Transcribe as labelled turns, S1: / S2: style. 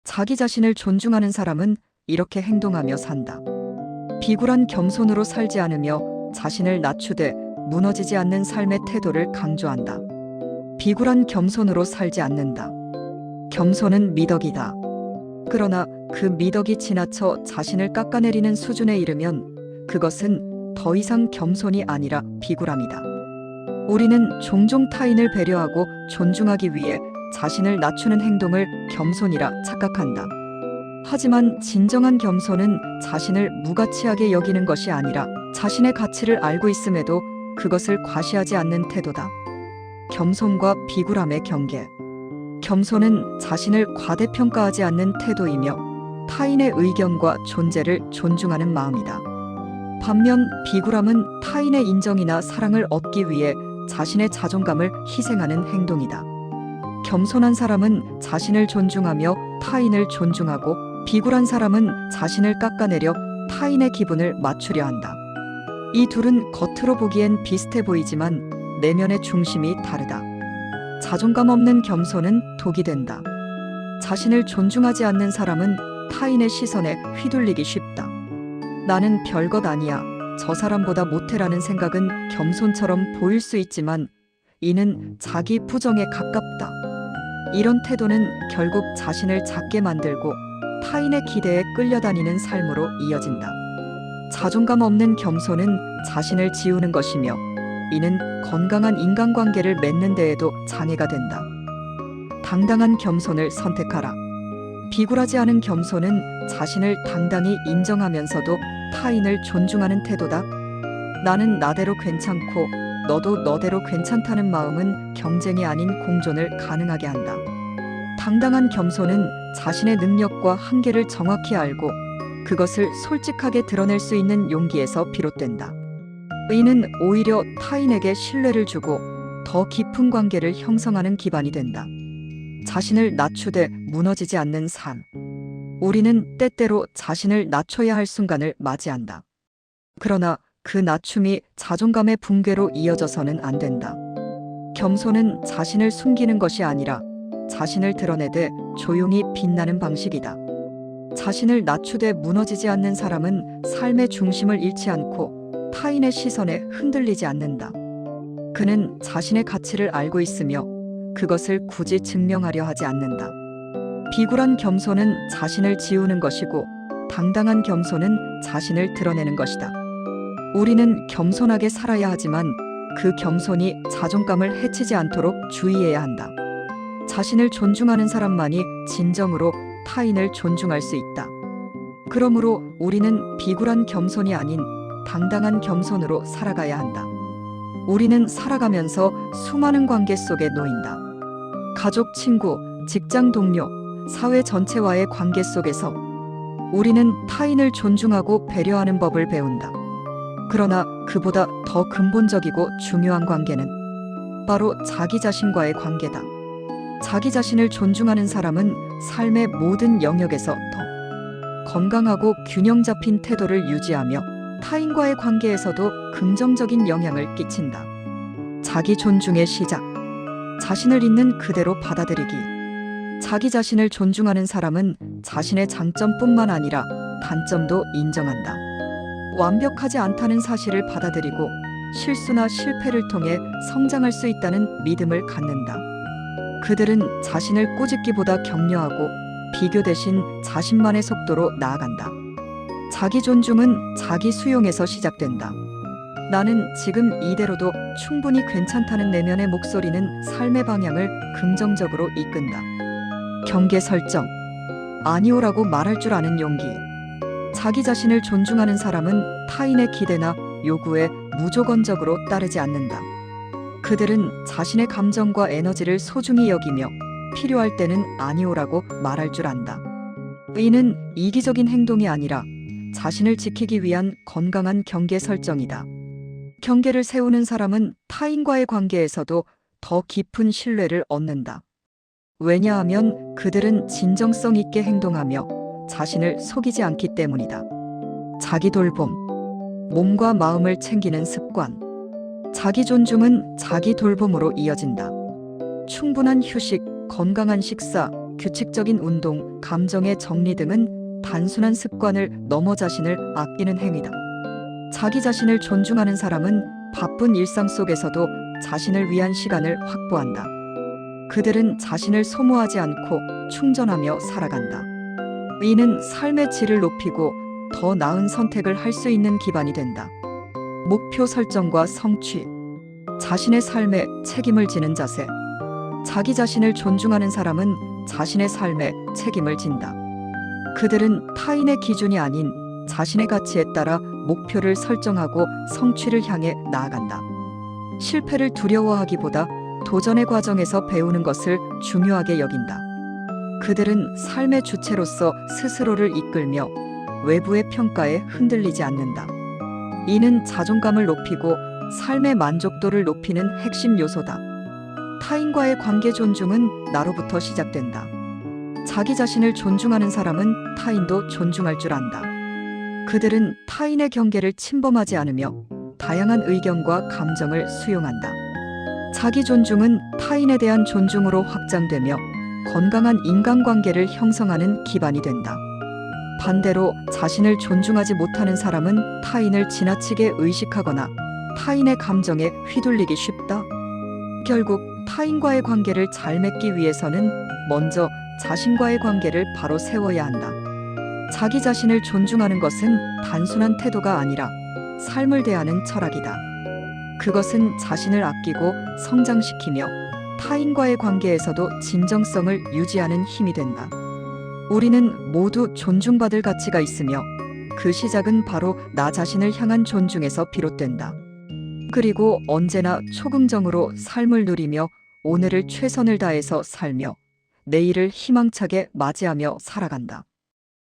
S1: 자기 자신을 존중하는 사람은 이렇게 행동하며 산다. 비굴한 겸손으로 살지 않으며 자신을 낮추되 무너지지 않는 삶의 태도를 강조한다. 비굴한 겸손으로 살지 않는다. 겸손은 미덕이다. 그러나 그 미덕이 지나쳐 자신을 깎아내리는 수준에 이르면 그것은 더 이상 겸손이 아니라 비굴함이다. 우리는 종종 타인을 배려하고 존중하기 위해 자신을 낮추는 행동을 겸손이라 착각한다. 하지만 진정한 겸손은 자신을 무가치하게 여기는 것이 아니라 자신의 가치를 알고 있음에도 그것을 과시하지 않는 태도다. 겸손과 비굴함의 경계. 겸손은 자신을 과대평가하지 않는 태도이며 타인의 의견과 존재를 존중하는 마음이다. 반면 비굴함은 타인의 인정이나 사랑을 얻기 위해 자신의 자존감을 희생하는 행동이다. 겸손한 사람은 자신을 존중하며 타인을 존중하고 비굴한 사람은 자신을 깎아내려 타인의 기분을 맞추려 한다. 이 둘은 겉으로 보기엔 비슷해 보이지만 내면의 중심이 다르다. 자존감 없는 겸손은 독이 된다. 자신을 존중하지 않는 사람은 타인의 시선에 휘둘리기 쉽다. 나는 별것 아니야. 저 사람보다 못해라는 생각은 겸손처럼 보일 수 있지만 이는 자기 부정에 가깝다. 이런 태도는 결국 자신을 작게 만들고 타인의 기대에 끌려다니는 삶으로 이어진다. 자존감 없는 겸손은 자신을 지우는 것이며 이는 건강한 인간관계를 맺는 데에도 장애가 된다. 당당한 겸손을 선택하라. 비굴하지 않은 겸손은 자신을 당당히 인정하면서도 타인을 존중하는 태도다. 나는 나대로 괜찮고 너도 너대로 괜찮다는 마음은 경쟁이 아닌 공존을 가능하게 한다. 당당한 겸손은 자신의 능력과 한계를 정확히 알고 그것을 솔직하게 드러낼 수 있는 용기에서 비롯된다. 이는 오히려 타인에게 신뢰를 주고 더 깊은 관계를 형성하는 기반이 된다. 자신을 낮추되 무너지지 않는 삶. 우리는 때때로 자신을 낮춰야 할 순간을 맞이한다. 그러나 그 낮춤이 자존감의 붕괴로 이어져서는 안 된다. 겸손은 자신을 숨기는 것이 아니라 자신을 드러내되 조용히 빛나는 방식이다. 자신을 낮추되 무너지지 않는 사람은 삶의 중심을 잃지 않고 타인의 시선에 흔들리지 않는다. 그는 자신의 가치를 알고 있으며 그것을 굳이 증명하려 하지 않는다. 비굴한 겸손은 자신을 지우는 것이고 당당한 겸손은 자신을 드러내는 것이다. 우리는 겸손하게 살아야 하지만 그 겸손이 자존감을 해치지 않도록 주의해야 한다. 자신을 존중하는 사람만이 진정으로 타인을 존중할 수 있다. 그러므로 우리는 비굴한 겸손이 아닌 당당한 겸손으로 살아가야 한다. 우리는 살아가면서 수많은 관계 속에 놓인다. 가족, 친구, 직장 동료, 사회 전체와의 관계 속에서 우리는 타인을 존중하고 배려하는 법을 배운다. 그러나 그보다 더 근본적이고 중요한 관계는 바로 자기 자신과의 관계다. 자기 자신을 존중하는 사람은 삶의 모든 영역에서 더 건강하고 균형 잡힌 태도를 유지하며 타인과의 관계에서도 긍정적인 영향을 끼친다. 자기 존중의 시작. 자신을 있는 그대로 받아들이기. 자기 자신을 존중하는 사람은 자신의 장점뿐만 아니라 단점도 인정한다. 완벽하지 않다는 사실을 받아들이고 실수나 실패를 통해 성장할 수 있다는 믿음을 갖는다. 그들은 자신을 꾸짖기보다 격려하고 비교 대신 자신만의 속도로 나아간다. 자기 존중은 자기 수용에서 시작된다. 나는 지금 이대로도 충분히 괜찮다는 내면의 목소리는 삶의 방향을 긍정적으로 이끈다. 경계 설정. 아니오라고 말할 줄 아는 용기. 자기 자신을 존중하는 사람은 타인의 기대나 요구에 무조건적으로 따르지 않는다. 그들은 자신의 감정과 에너지를 소중히 여기며 필요할 때는 아니오라고 말할 줄 안다. 이는 이기적인 행동이 아니라 자신을 지키기 위한 건강한 경계 설정이다. 경계를 세우는 사람은 타인과의 관계에서도 더 깊은 신뢰를 얻는다. 왜냐하면 그들은 진정성 있게 행동하며 자신을 속이지 않기 때문이다. 자기 돌봄. 몸과 마음을 챙기는 습관. 자기 존중은 자기 돌봄으로 이어진다. 충분한 휴식, 건강한 식사, 규칙적인 운동, 감정의 정리 등은 단순한 습관을 넘어 자신을 아끼는 행위다. 자기 자신을 존중하는 사람은 바쁜 일상 속에서도 자신을 위한 시간을 확보한다. 그들은 자신을 소모하지 않고 충전하며 살아간다. 이는 삶의 질을 높이고 더 나은 선택을 할 수 있는 기반이 된다. 목표 설정과 성취, 자신의 삶에 책임을 지는 자세. 자기 자신을 존중하는 사람은 자신의 삶에 책임을 진다. 그들은 타인의 기준이 아닌 자신의 가치에 따라 목표를 설정하고 성취를 향해 나아간다. 실패를 두려워하기보다 도전의 과정에서 배우는 것을 중요하게 여긴다. 그들은 삶의 주체로서 스스로를 이끌며 외부의 평가에 흔들리지 않는다. 이는 자존감을 높이고 삶의 만족도를 높이는 핵심 요소다. 타인과의 관계 존중은 나로부터 시작된다. 자기 자신을 존중하는 사람은 타인도 존중할 줄 안다. 그들은 타인의 경계를 침범하지 않으며 다양한 의견과 감정을 수용한다. 자기 존중은 타인에 대한 존중으로 확장되며 건강한 인간관계를 형성하는 기반이 된다. 반대로 자신을 존중하지 못하는 사람은 타인을 지나치게 의식하거나 타인의 감정에 휘둘리기 쉽다. 결국 타인과의 관계를 잘 맺기 위해서는 먼저 자신과의 관계를 바로 세워야 한다. 자기 자신을 존중하는 것은 단순한 태도가 아니라 삶을 대하는 철학이다. 그것은 자신을 아끼고 성장시키며 타인과의 관계에서도 진정성을 유지하는 힘이 된다. 우리는 모두 존중받을 가치가 있으며 그 시작은 바로 나 자신을 향한 존중에서 비롯된다. 그리고 언제나 초긍정으로 삶을 누리며 오늘을 최선을 다해서 살며 내일을 희망차게 맞이하며 살아간다.